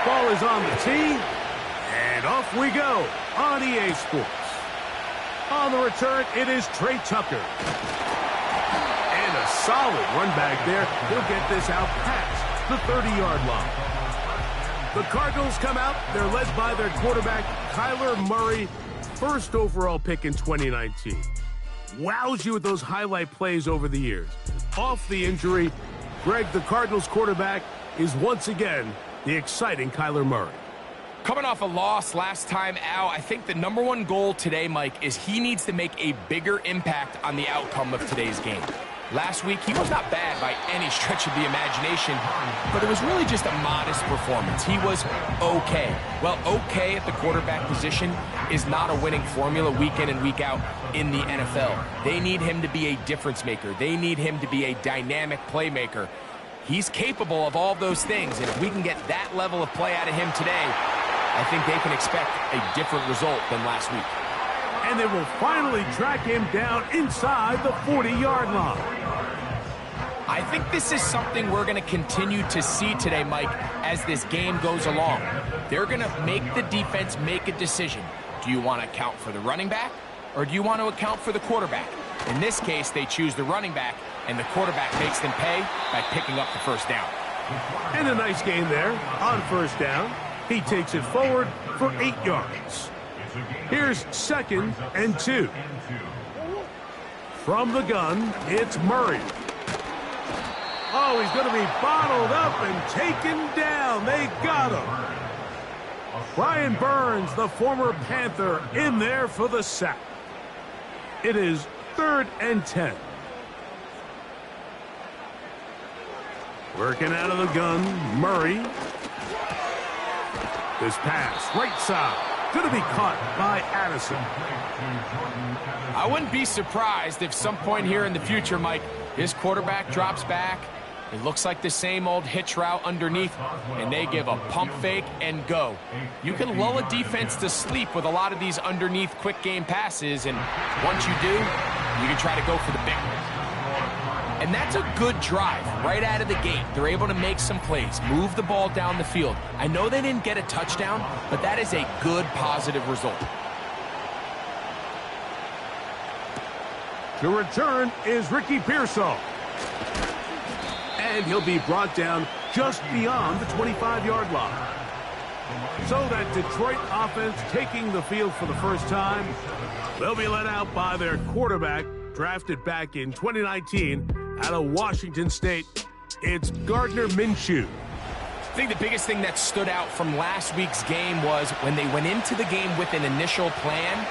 Ball is on the tee, and off we go on EA Sports. On the return, it is Trey Tucker. And a solid run back there. He'll get this out past the 30-yard line. The Cardinals come out. They're led by their quarterback, Kyler Murray, first overall pick in 2019. Wows you with those highlight plays over the years. Off the injury, Greg, the Cardinals quarterback, is once again the exciting Kyler Murray. Coming off a loss last time out, I think the number one goal today, Mike, is he needs to make a bigger impact on the outcome of today's game. Last week, he was not bad by any stretch of the imagination, but it was really just a modest performance. He was okay. Well, okay at the quarterback position is not a winning formula week in and week out in the NFL. They need him to be a difference maker. They need him to be a dynamic playmaker. He's capable of all those things, and if we can get that level of play out of him today, I think they can expect a different result than last week. And they will finally track him down inside the 40-yard line. I think this is something we're going to continue to see today, Mike, as this game goes along. They're going to make the defense make a decision. Do you want to account for the running back, or do you want to account for the quarterback? In this case, they choose the running back, and the quarterback makes them pay by picking up the first down. And a nice gain there on first down. He takes it forward for 8 yards. Here's 2nd and 2. From the gun, it's Murray. Oh, he's going to be bottled up and taken down. They got him. Brian Burns, the former Panther, in there for the sack. It is 3rd and 10. Working out of the gun, Murray. This pass, right side. Going to be caught by Addison. I wouldn't be surprised if some point here in the future, Mike, his quarterback drops back. It looks like the same old hitch route underneath, and they give a pump fake and go. You can lull a defense to sleep with a lot of these underneath quick game passes, and once you do, you can try to go for the big one. And that's a good drive right out of the gate. They're able to make some plays, move the ball down the field. I know they didn't get a touchdown, but that is a good, positive result. The return is Ricky Pearsall. And he'll be brought down just beyond the 25-yard line. So that Detroit offense taking the field for the first time. They'll be let out by their quarterback, drafted back in 2019 out of Washington State. It's Gardner Minshew. I think the biggest thing that stood out from last week's game was when they went into the game with an initial plan,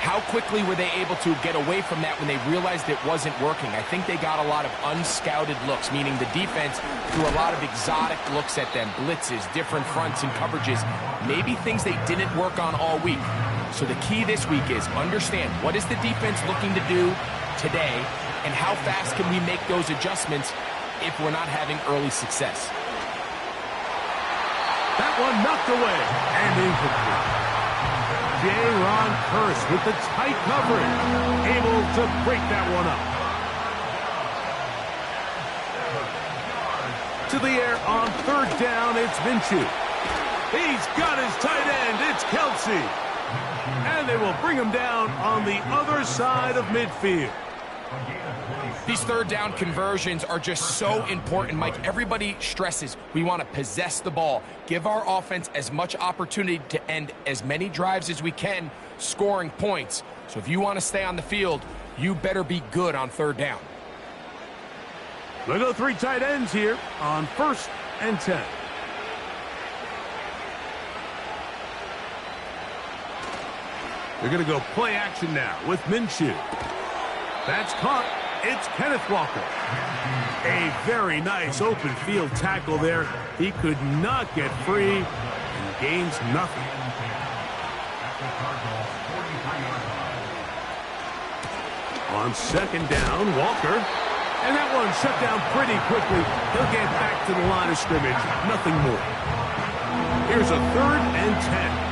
how quickly were they able to get away from that when they realized it wasn't working? I think they got a lot of unscouted looks, meaning the defense threw a lot of exotic looks at them, blitzes, different fronts and coverages, maybe things they didn't work on all week. So the key this week is understand what is the defense looking to do today, and how fast can we make those adjustments if we're not having early success. That one knocked away and incomplete. Ron Kearse with the tight coverage, able to break that one up. To the air on 3rd down, it's Minshew. He's got his tight end, it's Kelsey. And they will bring him down on the other side of midfield. These 3rd down conversions are just so important, Mike. Everybody stresses we want to possess the ball, give our offense as much opportunity to end as many drives as we can, scoring points. So if you want to stay on the field, you better be good on 3rd down. They'll go 3 tight ends here on 1st and 10. They're going to go play action now with Minshew. That's caught. It's Kenneth Walker. A very nice open field tackle there. He could not get free and gains nothing. On 2nd down, Walker. And that one shut down pretty quickly. He'll get back to the line of scrimmage. Nothing more. Here's a 3rd and 10.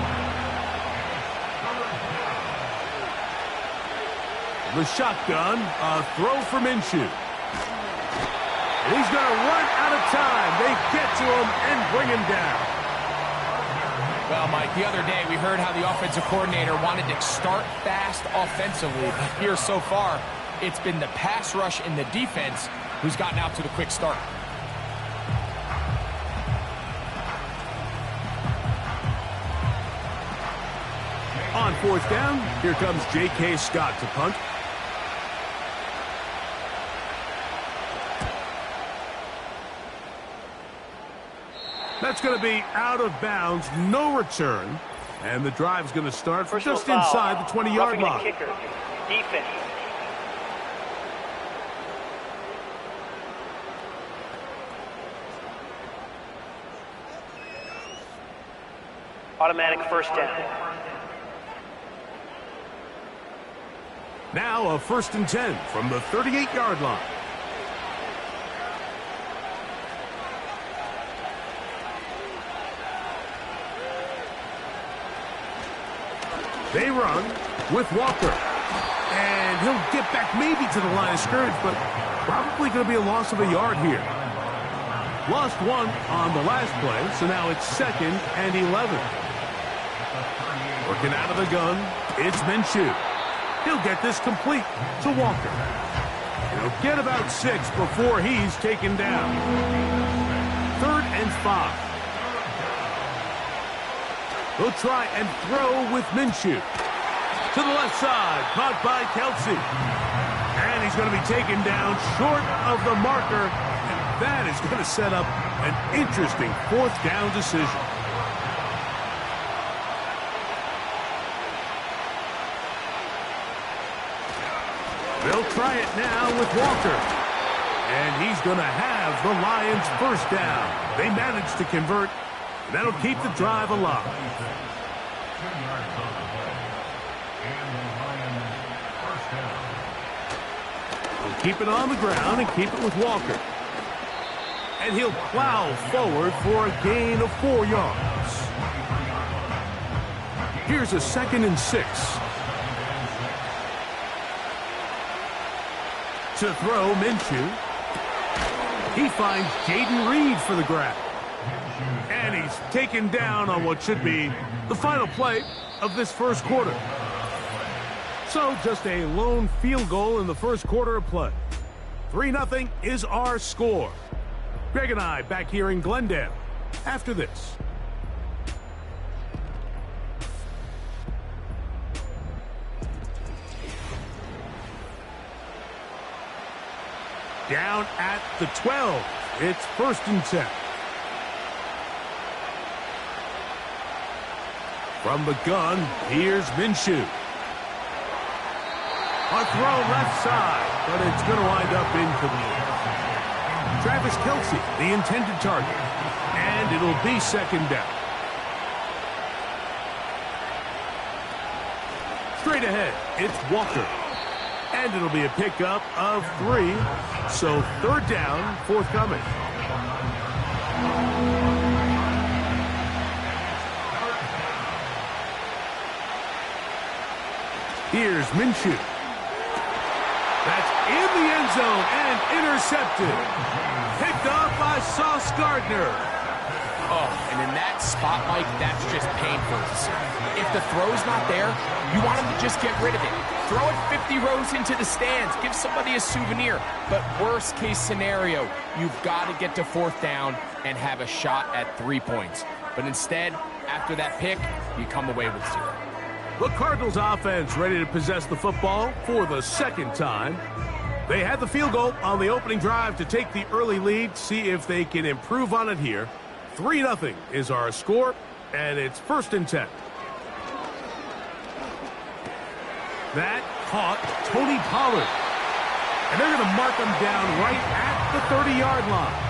The shotgun, a throw for Minshew. He's going to run out of time. They get to him and bring him down. Well, Mike, the other day we heard how the offensive coordinator wanted to start fast offensively, but here so far, it's been the pass rush and the defense who's gotten out to the quick start. On fourth down, here comes J.K. Scott to punt. That's going to be out of bounds, no return. And the drive's going to start from just inside the 20-yard line. Kicker. Defense. Automatic first down. Now a 1st and 10 from the 38-yard line. They run with Walker. And he'll get back maybe to the line of scrimmage, but probably going to be a loss of a yard here. Lost one on the last play, so now it's 2nd and 11. Working out of the gun, it's Minshew. He'll get this complete to Walker. He'll get about 6 before he's taken down. 3rd and 5. He'll try and throw with Minshew. To the left side, caught by Kelsey. And he's going to be taken down short of the marker. And that is going to set up an interesting 4th down decision. They'll try it now with Walker. And he's going to have the Lions 1st down. They managed to convert. And that'll keep the drive alive. He'll keep it on the ground and keep it with Walker. And he'll plow forward for a gain of 4 yards. Here's a 2nd and 6. To throw, Minshew. He finds Jaden Reed for the grab. And he's taken down on what should be the final play of this first quarter. So just a lone field goal in the first quarter of play. 3-0 is our score. Greg and I back here in Glendale after this. Down at the 12. It's 1st and 10. From the gun, here's Minshew. A throw left side, but it's going to wind up incomplete. Travis Kelsey, the intended target. And it'll be 2nd down. Straight ahead, it's Walker. And it'll be a pickup of 3. So 3rd down, forthcoming. Here's Minshew. That's in the end zone and intercepted. Picked off by Sauce Gardner. Oh, and in that spot, Mike, that's just painful to see. If the throw's not there, you want him to just get rid of it. Throw it 50 rows into the stands. Give somebody a souvenir. But worst case scenario, you've got to get to 4th down and have a shot at 3 points. But instead, after that pick, you come away with 0. The Cardinals offense ready to possess the football for the 2nd time. They had the field goal on the opening drive to take the early lead. See if they can improve on it here. 3-0 is our score, and it's 1st and 10. That caught Tony Pollard. And they're going to mark him down right at the 30-yard line.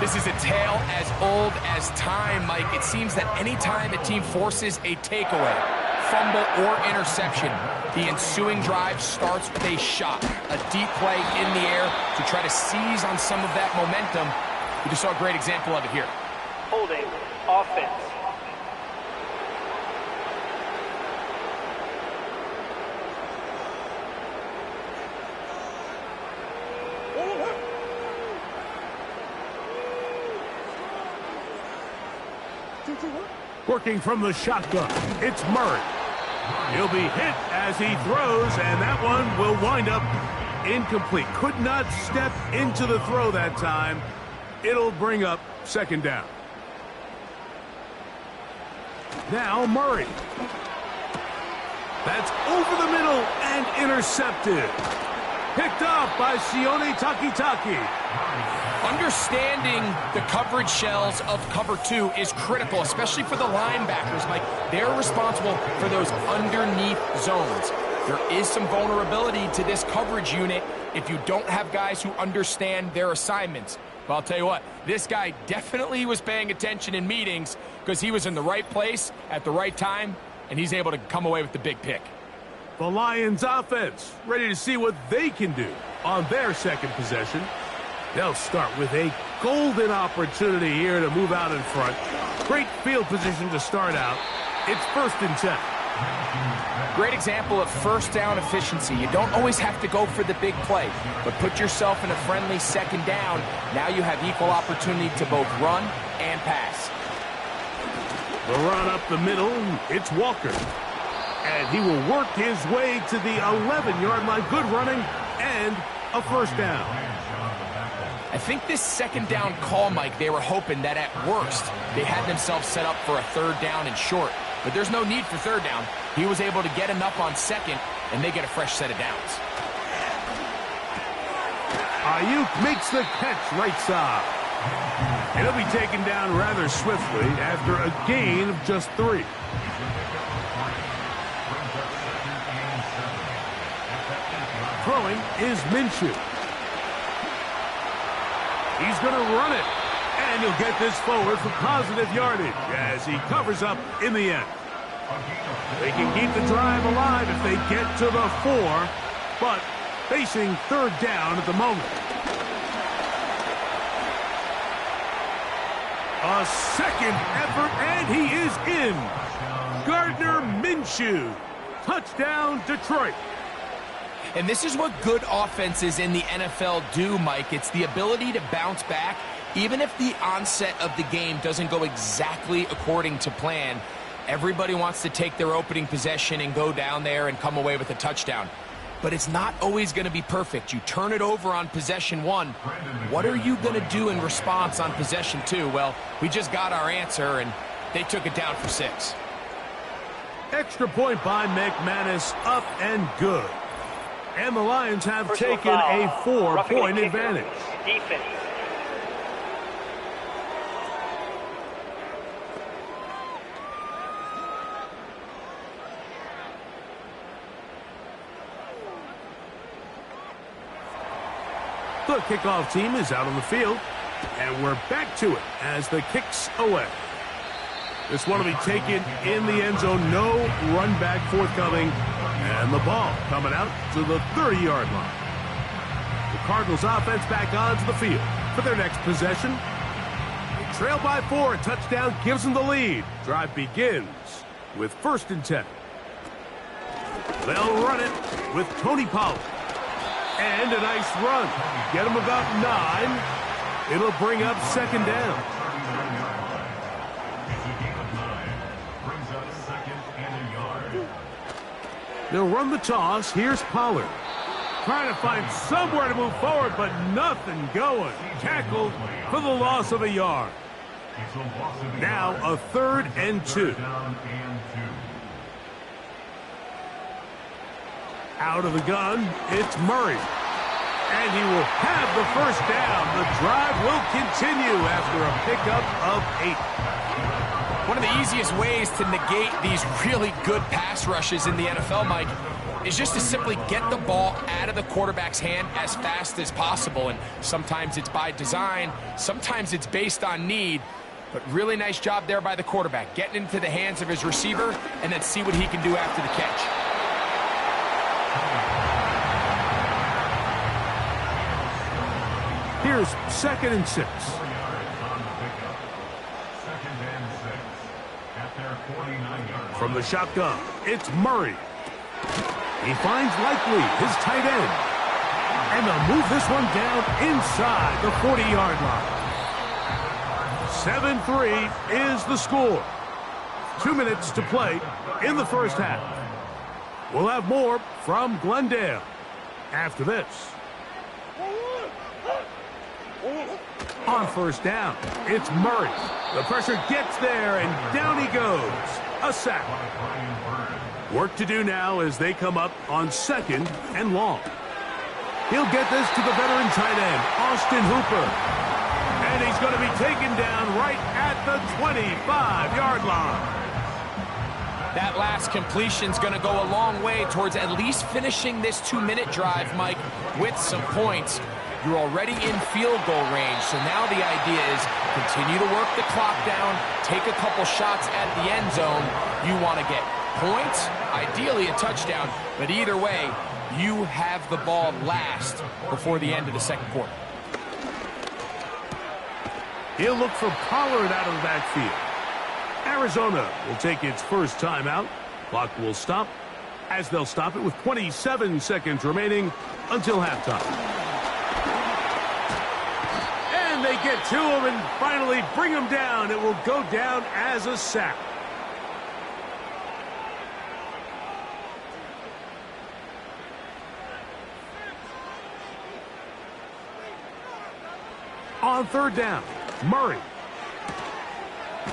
This is a tale as old as time, Mike. It seems that any time a team forces a takeaway, fumble, or interception, the ensuing drive starts with a shot, a deep play in the air to try to seize on some of that momentum. We just saw a great example of it here. Holding offense. Working from the shotgun, it's Murray. He'll be hit as he throws, and that one will wind up incomplete. Could not step into the throw that time. It'll bring up second down. Now Murray. That's over the middle and intercepted. Picked off by Sione Takitaki. Understanding the coverage shells of cover 2 is critical, especially for the linebackers. Mike, they're responsible for those underneath zones. There is some vulnerability to this coverage unit if you don't have guys who understand their assignments. But I'll tell you what, this guy definitely was paying attention in meetings because he was in the right place at the right time, and he's able to come away with the big pick. The Lions offense ready to see what they can do on their second possession. They'll start with a golden opportunity here to move out in front. Great field position to start out. It's 1st and 10. Great example of first down efficiency. You don't always have to go for the big play, but put yourself in a friendly second down. Now you have equal opportunity to both run and pass. The run up the middle, it's Walker. And he will work his way to the 11-yard line. Good running and a first down. I think this second down call, Mike, they were hoping that at worst they had themselves set up for a third down and short. But there's no need for third down. He was able to get enough on second, and they get a fresh set of downs. Ayuk makes the catch right side. And he'll be taken down rather swiftly after a gain of just 3. Throwing is Minshew. He's going to run it. And he'll get this forward for positive yardage as he covers up in the end. They can keep the drive alive if they get to the 4, but facing third down at the moment. A second effort, and he is in. Gardner Minshew. Touchdown, Detroit. And this is what good offenses in the NFL do, Mike. It's the ability to bounce back, even if the onset of the game doesn't go exactly according to plan. Everybody wants to take their opening possession and go down there and come away with a touchdown. But it's not always going to be perfect. You turn it over on possession 1. What are you going to do in response on possession 2? Well, we just got our answer, and they took it down for 6. Extra point by McManus, up and good. And the Lions have Personal taken foul. a 4-point advantage. Defense. The kickoff team is out on the field, and we're back to it as the kick's away. This one will be taken in the end zone. No run back forthcoming. And the ball coming out to the 30-yard line. The Cardinals offense back onto the field for their next possession. They trail by 4. A touchdown gives them the lead. Drive begins with 1st and 10. They'll run it with Tony Pollard. And a nice run. Get them about 9. It'll bring up second down. They'll run the toss. Here's Pollard. Trying to find somewhere to move forward, but nothing going. Tackled for the loss of a yard. Now a 3rd and 2. Out of the gun, it's Murray. And he will have the first down. The drive will continue after a pickup of 8. One of the easiest ways to negate these really good pass rushes in the NFL, Mike, is just to simply get the ball out of the quarterback's hand as fast as possible. And sometimes it's by design, sometimes it's based on need. But really nice job there by the quarterback, getting into the hands of his receiver and then see what he can do after the catch. Here's 2nd and 6. From the shotgun, it's Murray. He finds Likely, his tight end. And they'll move this one down inside the 40-yard line. 7-3 is the score. 2 minutes to play in the first half. We'll have more from Glendale after this. On first down, it's Murray. The pressure gets there, and down he goes. A sack. Work to do now as they come up on second and long. He'll get this to the veteran tight end, Austin Hooper. And he's going to be taken down right at the 25-yard line. That last completion's going to go a long way towards at least finishing this 2-minute drive, Mike, with some points. You're already in field goal range, so now the idea is continue to work the clock down, take a couple shots at the end zone. You want to get points, ideally a touchdown, but either way, you have the ball last before the end of the second quarter. He'll look for Pollard out of the backfield. Arizona will take its first timeout. Clock will stop as they'll stop it with 27 seconds remaining until halftime. And they get to him and finally bring him down. It will go down as a sack. On third down, Murray.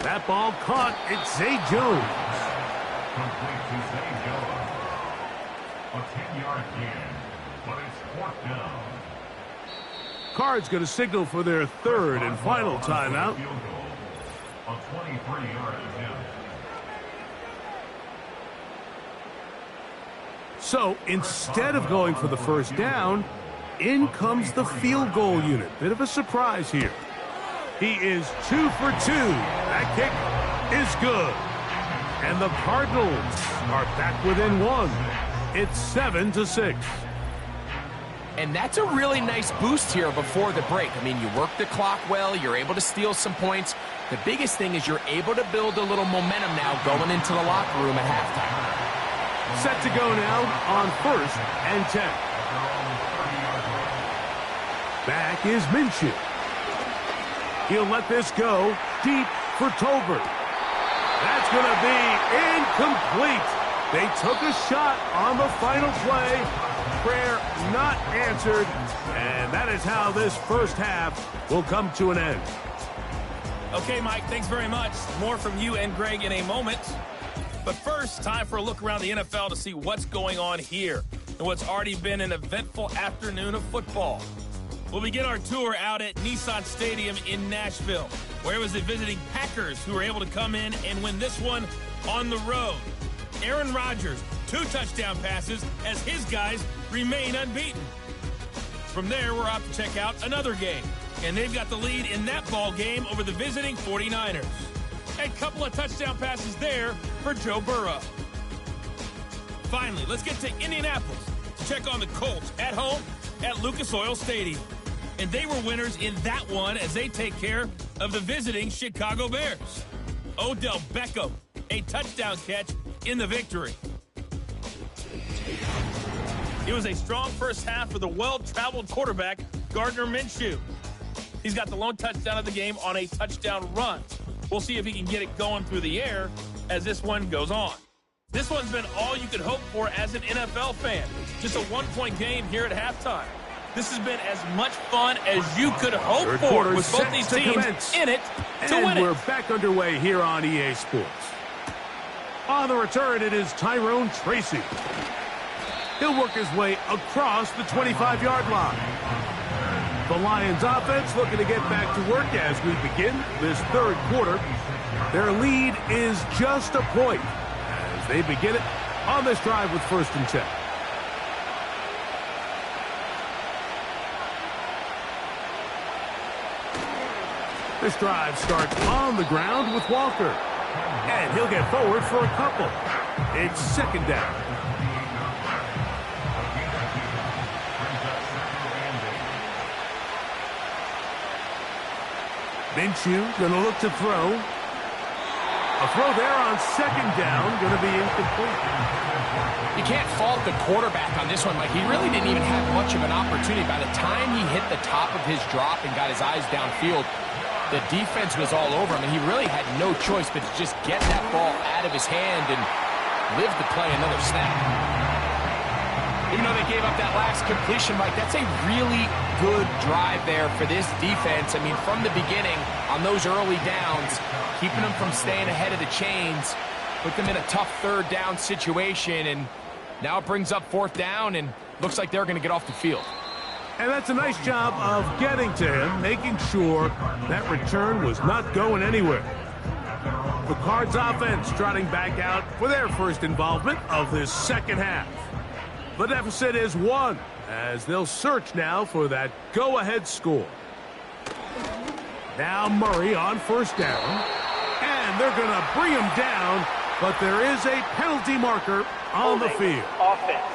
That ball caught. It's Zay Jones. Complete to Zay Jones. A 10-yard gain, but it's fourth down. Cards going to signal for their third and final timeout. A 23-yard attempt. So instead of going for the first down, in comes the field goal unit. Bit of a surprise here. He is 2 for 2. That kick is good. And the Cardinals are back within one. It's 7-6. And that's a really nice boost here before the break. I mean, you work the clock well. You're able to steal some points. The biggest thing is you're able to build a little momentum now going into the locker room at halftime. Set to go now on first and 10. Back is Minshew. He'll let this go deep for Tolbert. That's going to be incomplete. They took a shot on the final play. Prayer not answered. And that is how this first half will come to an end. Okay, Mike, thanks very much. More from you and Greg in a moment. But first, time for a look around the NFL to see what's going on here and what's already been an eventful afternoon of football. We'll begin our tour out at Nissan Stadium in Nashville, where it was the visiting Packers who were able to come in and win this one on the road. Aaron Rodgers, 2 touchdown passes as his guys remain unbeaten. From there, we're off to check out another game, and they've got the lead in that ball game over the visiting 49ers. A couple of touchdown passes there for Joe Burrow. Finally, let's get to Indianapolis to check on the Colts at home at Lucas Oil Stadium. And they were winners in that one as they take care of the visiting Chicago Bears. Odell Beckham, a touchdown catch in the victory. It was a strong first half for the well-traveled quarterback, Gardner Minshew. He's got the lone touchdown of the game on a touchdown run. We'll see if he can get it going through the air as this one goes on. This one's been all you could hope for as an NFL fan. Just a one-point game here at halftime. This has been as much fun as you could hope for with both these teams in it to win it. And we're back underway here on EA Sports. On the return, it is Tyrone Tracy. He'll work his way across the 25-yard line. The Lions offense looking to get back to work as we begin this third quarter. Their lead is just a point as they begin it on this drive with first and 10. This drive starts on the ground with Walker. And he'll get forward for a couple. It's second down. Minshew going to look to throw. A throw there on second down, going to be incomplete. You can't fault the quarterback on this one, Mike. He really didn't even have much of an opportunity. By the time he hit the top of his drop and got his eyes downfield, The defense was all over him, and he really had no choice but to just get that ball out of his hand and live to play another snap. Even though they gave up that last completion, Mike, that's a really good drive there for this defense. I mean, from the beginning, on those early downs, keeping them from staying ahead of the chains, put them in a tough third down situation, and now it brings up fourth down, and looks like they're going to get off the field. And that's a nice job of getting to him, making sure that return was not going anywhere. The Cards offense trotting back out for their first involvement of this second half. The deficit is 1, as they'll search now for that go-ahead score. Now Murray on first down, and they're going to bring him down, but there is a penalty marker on the field. Offense.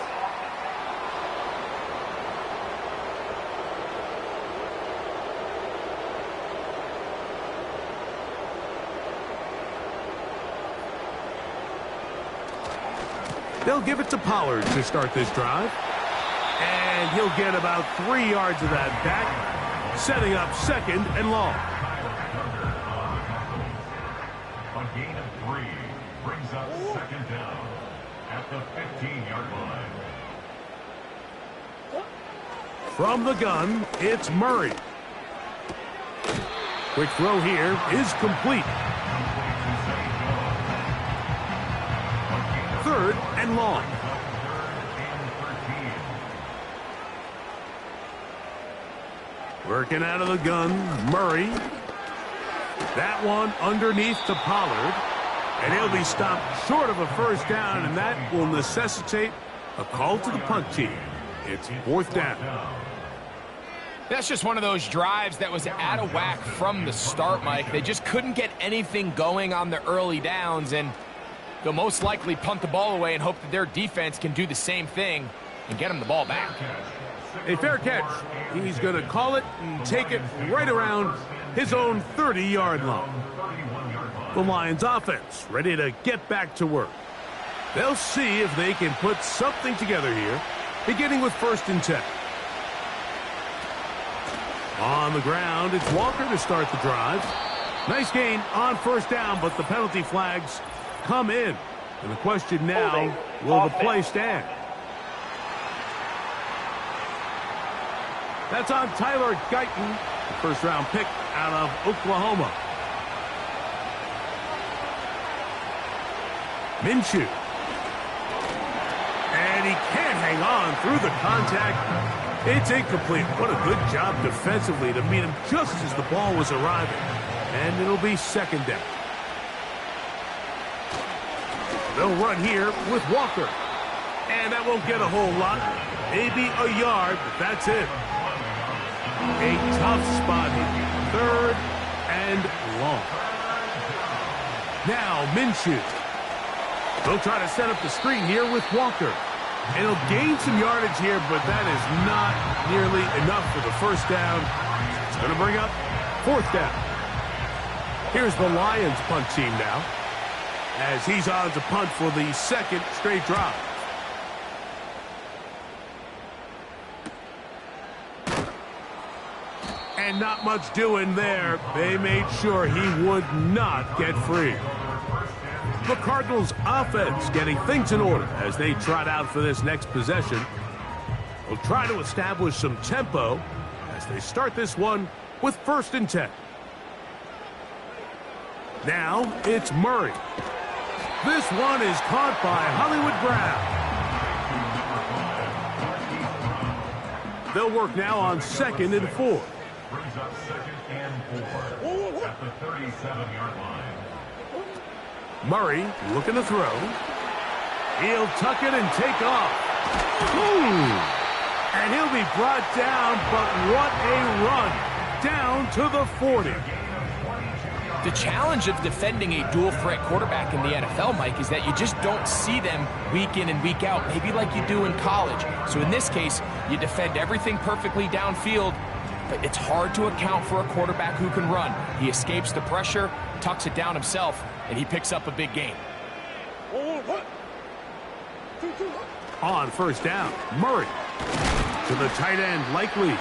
They'll give it to Pollard to start this drive. And he'll get about 3 yards of that back, setting up second and long. A gain of 3 brings up second down at the 15-yard line. From the gun, it's Murray. Quick throw here is complete. 3rd and long. Working out of the gun, Murray. That one underneath to Pollard. And he'll be stopped short of a first down, and that will necessitate a call to the punt team. It's 4th down. That's just one of those drives that was out of whack from the start, Mike. They just couldn't get anything going on the early downs, and they'll most likely punt the ball away and hope that their defense can do the same thing and get them the ball back. A fair catch. He's going to call it and take it right around his own 30-yard line. The Lions offense ready to get back to work. They'll see if they can put something together here, beginning with 1st and 10. On the ground, it's Walker to start the drive. Nice gain on first down, but the penalty flags come in. And the question now, will the play stand? That's on Tyler Guyton, the first-round pick out of Oklahoma. Minshew. And he can't hang on through the contact. It's incomplete. What a good job defensively to meet him just as the ball was arriving. And it'll be 2nd down. They'll run here with Walker. And that won't get a whole lot. Maybe a yard, but that's it. A tough spot here. 3rd and long. Now Minshew. They'll try to set up the screen here with Walker. And he'll gain some yardage here, but that is not nearly enough for the first down. It's going to bring up 4th down. Here's the Lions punt team now, as he's on to punt for the 2nd straight drive. And not much doing there. They made sure he would not get free. The Cardinals offense getting things in order as they trot out for this next possession. They'll try to establish some tempo as they start this one with 1st and 10. Now it's Murray. This one is caught by Hollywood Brown. They'll work now on 2nd and 4. Brings up 2nd and 4 at the 37-yard line. Murray looking to throw. He'll tuck it and take off. Ooh. And he'll be brought down, but what a run. Down to the 40. The challenge of defending a dual-threat quarterback in the NFL, Mike, is that you just don't see them week in and week out, maybe like you do in college. So in this case, you defend everything perfectly downfield, but it's hard to account for a quarterback who can run. He escapes the pressure, tucks it down himself, and he picks up a big gain. On 1st down, Murray to the tight end, Likely.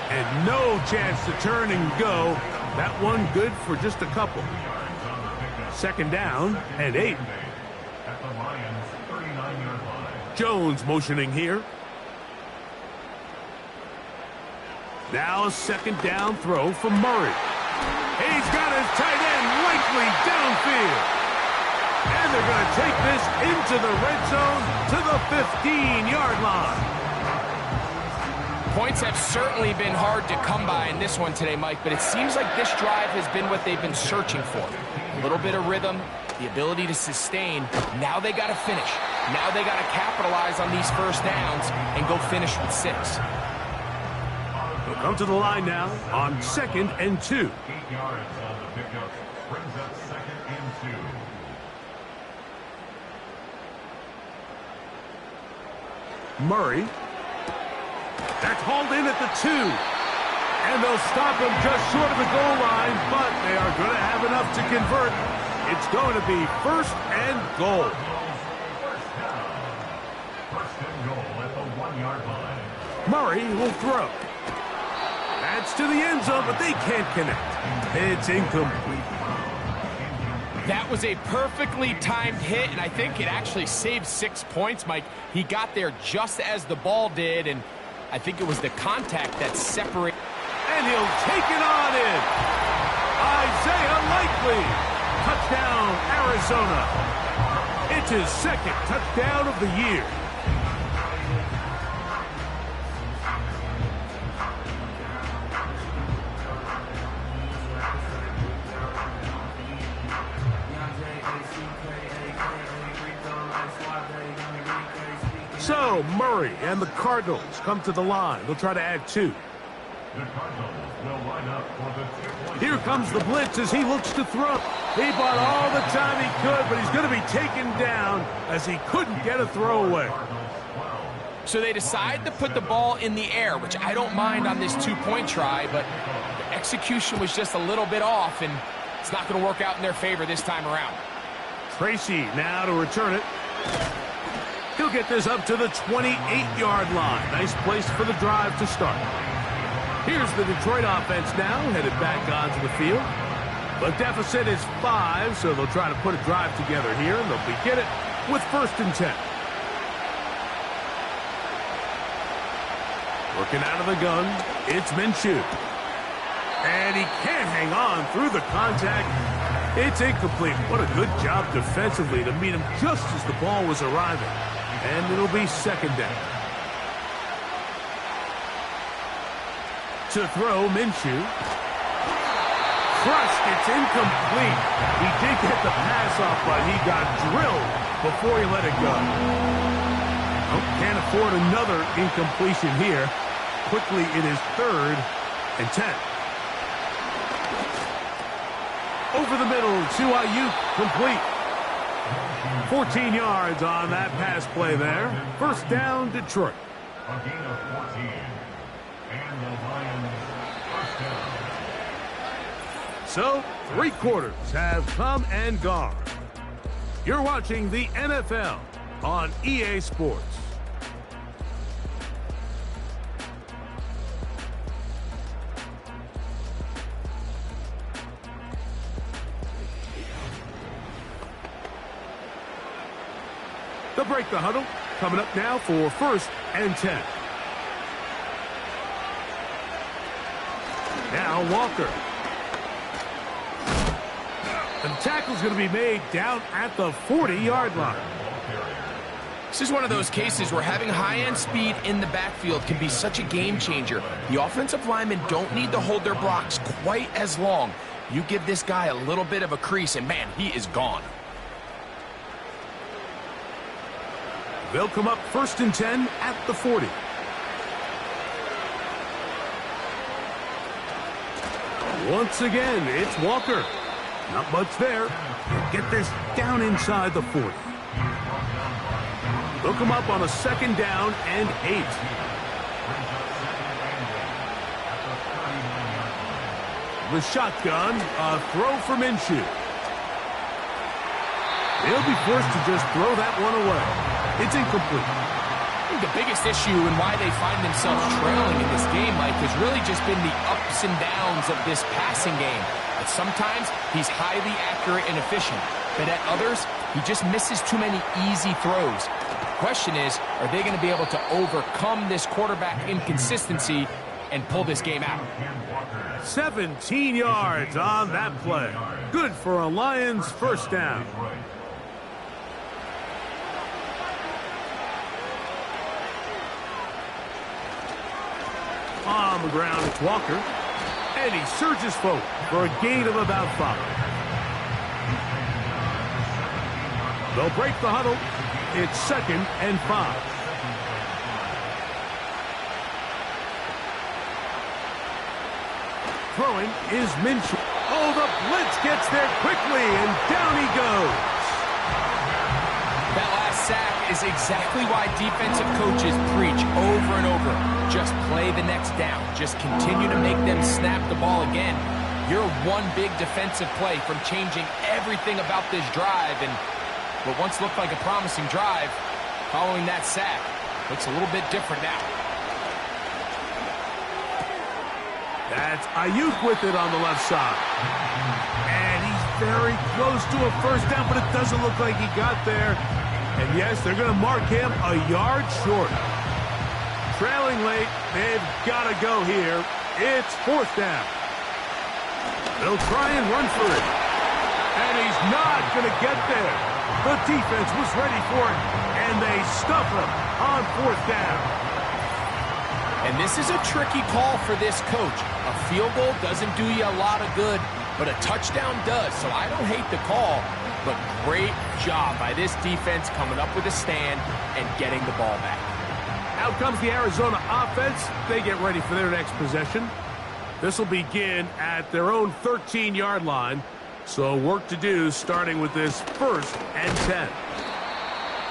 And no chance to turn and go That one good for just a couple. Second down and 8. At the Lions' 39-yard line. Jones motioning here. Now a second down throw for Murray. He's got his tight end likely downfield. And they're going to take this into the red zone to the 15-yard line. Points have certainly been hard to come by in this one today, Mike, but it seems like this drive has been what they've been searching for. A little bit of rhythm, the ability to sustain. Now they got to finish. Now they got to capitalize on these first downs and go finish with 6. They'll come to the line now on 2nd and 2. 8 yards on the pickup. Brings up 2nd and 2. Murray. That's hauled in at the 2. And they'll stop him just short of the goal line, but they are going to have enough to convert. It's going to be 1st and goal. First down. 1st and goal at the 1-yard line. Murray will throw. That's to the end zone, but they can't connect. It's incomplete. That was a perfectly timed hit, and I think it actually saved 6 points, Mike. He got there just as the ball did, and I think it was the contact that separated. And he'll take it on in. Isaiah Likely. Touchdown, Arizona. It's his 2nd touchdown of the year. So, Murray and the Cardinals come to the line. They'll try to add 2. The Cardinals will line up for the 2-point. Here comes the blitz as he looks to throw. He bought all the time he could, but he's going to be taken down as he couldn't get a throwaway. So they decide to put the ball in the air, which I don't mind on this 2-point try, but the execution was just a little bit off, and it's not going to work out in their favor this time around. Tracy now to return it. He'll get this up to the 28-yard line. Nice place for the drive to start. Here's the Detroit offense now, headed back onto the field. The deficit is 5, so they'll try to put a drive together here, and they'll begin it with 1st and 10. Working out of the gun, it's Minshew. And he can't hang on through the contact. It's incomplete. What a good job defensively to meet him just as the ball was arriving. And it'll be 2nd down. To throw, Minshew. Crushed, it's incomplete. He did get the pass off, but he got drilled before he let it go. Oh, can't afford another incompletion here. Quickly, it is 3rd and 10. Over the middle to Ayuk, complete. 14 yards on that pass play there. 1st down, Detroit. A gain of 14. And the Lions 1st down. So, 3 quarters have come and gone. You're watching the NFL on EA Sports. They'll break the huddle. Coming up now for 1st and 10. Now Walker. And the tackle's going to be made down at the 40-yard line. This is one of those cases where having high-end speed in the backfield can be such a game changer. The offensive linemen don't need to hold their blocks quite as long. You give this guy a little bit of a crease, and man, he is gone. They'll come up 1st and 10 at the 40. Once again, it's Walker. Not much there. Get this down inside the 40. They'll come up on a 2nd down and 8. The shotgun, a throw for Minshew. They'll be forced to just throw that one away. It's incomplete. I think the biggest issue and why they find themselves trailing in this game, Mike, has really just been the ups and downs of this passing game. But sometimes he's highly accurate and efficient, but at others, he just misses too many easy throws. The question is, are they going to be able to overcome this quarterback inconsistency and pull this game out? 17 yards on that play. Good for a Lions first down. On the ground, it's Walker. And he surges forward for a gain of about 5. They'll break the huddle. It's 2nd and 5. Throwing is Minshew. Oh, the blitz gets there quickly, and down he goes. That last sack is exactly why defensive coaches preach over and over. Just play the next down. Just continue to make them snap the ball again. You're one big defensive play from changing everything about this drive, and what once looked like a promising drive, following that sack, looks a little bit different now. That's Ayuk with it on the left side. And he's very close to a first down, but it doesn't look like he got there. And yes, they're going to mark him a yard short. Trailing late, they've got to go here. It's 4th down. They'll try and run for it. And he's not going to get there. The defense was ready for it, and they stuff him on 4th down. And this is a tricky call for this coach. A field goal doesn't do you a lot of good, but a touchdown does. So I don't hate the call, but great job by this defense coming up with a stand and getting the ball back. Out comes the Arizona offense. They get ready for their next possession. This will begin at their own 13-yard line. So work to do starting with this 1st and 10.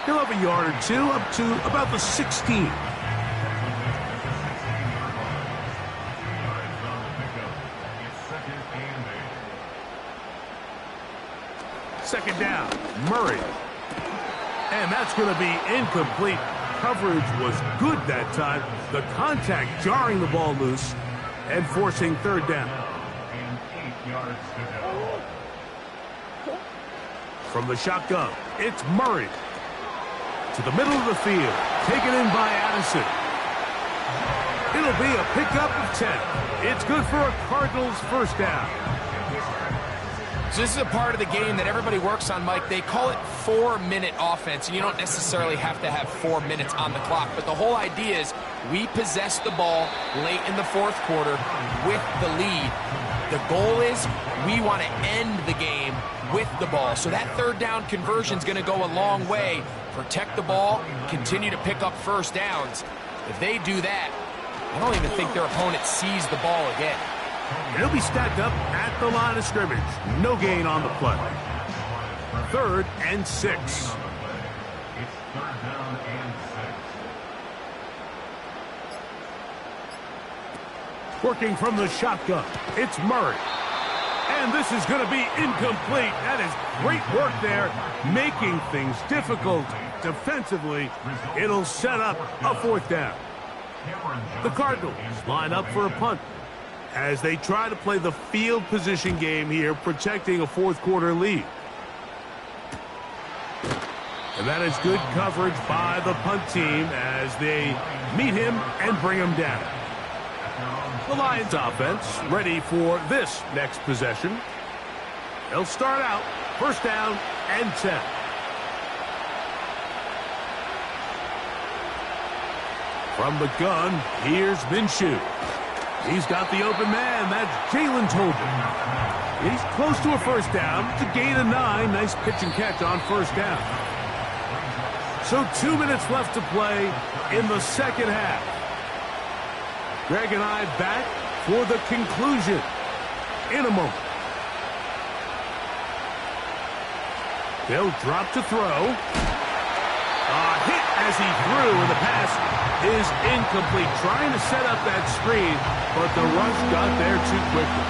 He'll have a yard or two up to about the 16. Second down, Murray. And that's going to be incomplete. Coverage was good that time. The contact jarring the ball loose and forcing 3rd down. From the shotgun, it's Murray. To the middle of the field, taken in by Addison. It'll be a pickup of 10. It's good for a Cardinals first down. So this is a part of the game that everybody works on, Mike. They call it 4-minute offense, and you don't necessarily have to have 4 minutes on the clock. But the whole idea is we possess the ball late in the 4th quarter with the lead. The goal is we want to end the game with the ball. So that 3rd down conversion is going to go a long way. Protect the ball, continue to pick up first downs. If they do that, I don't even think their opponent sees the ball again. He'll be stacked up at the line of scrimmage. No gain on the play. 3rd and 6. It's 3rd down and 6. Working from the shotgun, it's Murray. And this is going to be incomplete. That is great work there, making things difficult defensively. It'll set up a 4th down. The Cardinals line up for a punt as they try to play the field position game here, protecting a 4th quarter lead. And that is good coverage by the punt team as they meet him and bring him down. The Lions offense ready for this next possession. They'll start out 1st down and 10. From the gun, here's Minshew. He's got the open man. That's Jalen Tolbert. He's close to a first down. It's a gain of 9. Nice pitch and catch on 1st down. So 2 minutes left to play in the 2nd half. Greg and I back for the conclusion in a moment. They'll drop to throw. Hit as he threw, and the pass is incomplete. Trying to set up that screen, but the rush got there too quickly.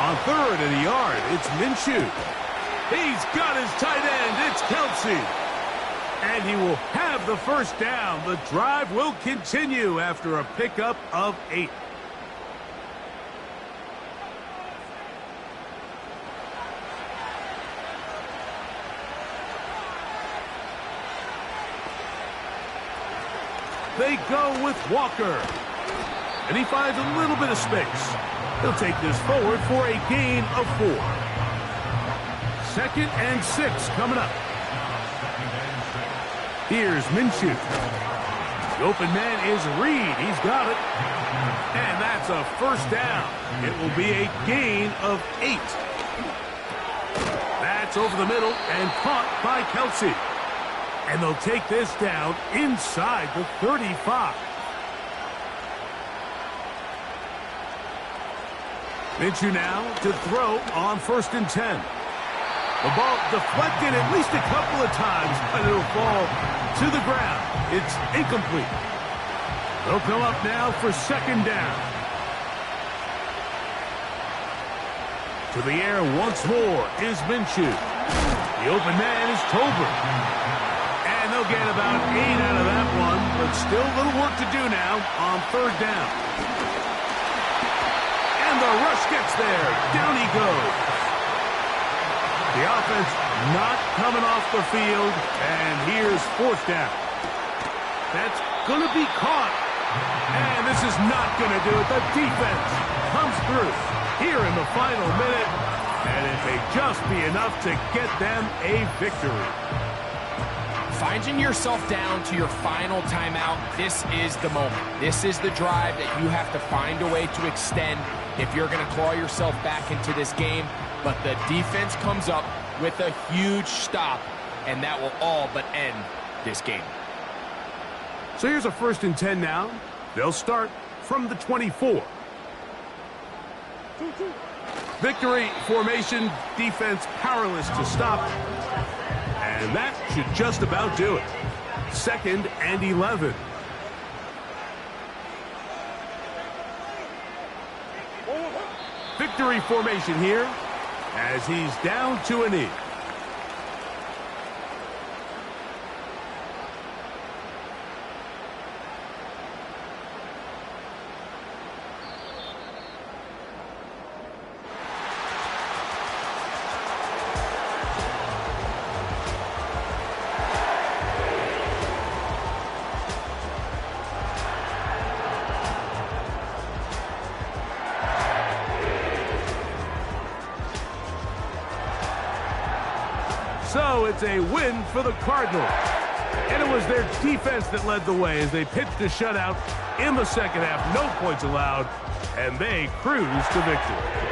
On 3rd and a yard, it's Minshew. He's got his tight end. It's Kelce. And he will have the first down. The drive will continue after a pickup of 8. They go with Walker. And he finds a little bit of space. He'll take this forward for a gain of 4. 2nd and 6 coming up. Here's Minshew. The open man is Reed. He's got it. And that's a first down. It will be a gain of 8. That's over the middle and caught by Kelce. And they'll take this down inside the 35. Minshew now to throw on 1st and 10. The ball deflected at least a couple of times, but it'll fall to the ground. It's incomplete. They'll come up now for 2nd down. To the air once more is Minshew. The open man is Tolbert. And they'll get about 8 out of that one, but still a little work to do now on 3rd down. And the rush gets there. Down he goes. The offense not coming off the field, and here's 4th down. That's going to be caught. And this is not going to do it. The defense comes through here in the final minute, and it may just be enough to get them a victory. Finding yourself down to your final timeout, this is the moment. This is the drive that you have to find a way to extend if you're going to claw yourself back into this game. But the defense comes up with a huge stop, and that will all but end this game. So here's a 1st and 10 now. They'll start from the 24. Victory formation, defense powerless to stop. And that should just about do it. 2nd and 11. Victory formation here as he's down to a knee. So it's a win for the Cardinals. And it was their defense that led the way as they pitched a shutout in the 2nd half. No points allowed, and they cruise to victory.